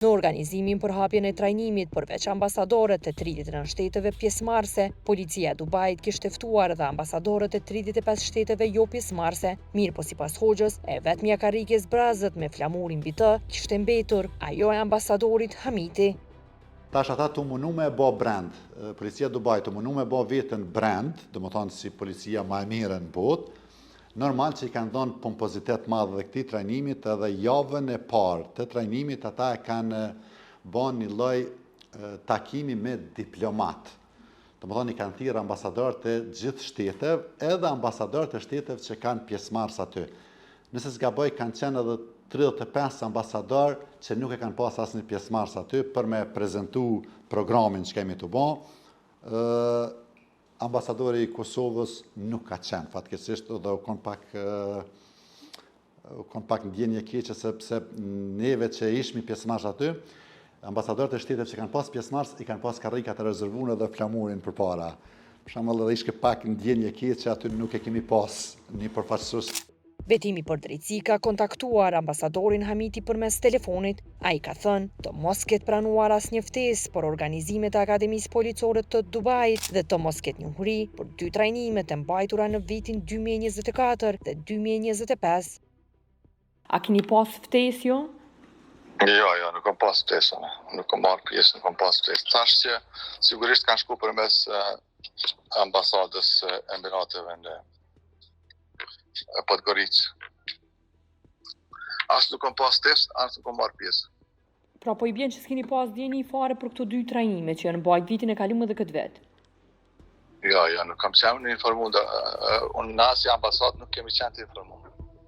Në organizimin për hapjen e trajnimit përveç ambasadorët e 39 shteteve pjesëmarrëse, policia e Dubait kishte ftuar edhe ambasadorët e 35 shteteve jo pjesëmarrëse. Mirë po sipas Hoxhës, e vetmja karrige zbrazët me flamurin mbi të kishte mbetur ajo e ambasadorit Hamiti. Tash ata të munu me bo brand, policia e Dubait të munu me bo vetën brand, dhe më thonë si policia ma e mire në botë, normal që i kanë dhënë pompozitet madhë dhe këtij trajnimit edhe javën e parë të trajnimit ata e kanë bën një lloj takimi me diplomat. Dhe më thonë i kanë thirrë ambasadorët e gjithë shteteve, edhe ambasadorët e shteteve që kanë pjesëmarrës aty. Nëse s'gaboj kanë qenë edhe 35 ambasador që nuk e kanë pas asnjë pjesëmarrës aty për me prezantu programin që kemi të bën. Ambasadori i Kosovës nuk ka qenë fatkeqësisht dhe u kon pak ndjenje keqe sepse neve që ishmi pjesëmarrës aty, ambasadorët e shteteve që kanë pas pjesëmarrës i kanë pas karrikat e rezervuara dhe flamurin përpara. Për shembull edhe ishte pak ndjenje keqe aty nuk e kemi pas një përfaqësues. Vetimi për drejtësi ka kontaktuar ambasadorin Hamiti përmes telefonit. Ai ka thënë të mos ketë pranuar asnjë ftesë për organizimet e Akademisë Policore të Dubait dhe të mos ketë njohuri për 2 trajnimet e mbajtura në vitin 2024 dhe 2025. A keni pas ftesë jo? Jo, nuk kam pas ftesë, nuk kam marrë pjesë, nuk kam pas ftesë. Tash që sigurisht kanë shku përmes ambasadës e Emirateve në Podgoricë. As nuk kam pas ftesë, as nuk kam marrë pjesë. Pra po i bjen që s'keni pas ndjenjë fare për këto 2 trajnime që janë mbajt vitin e kaluar dhe këtë vit. Jo, nuk kam qenë informuar. Unë na si ambasadë nuk kemi qenë të informuar.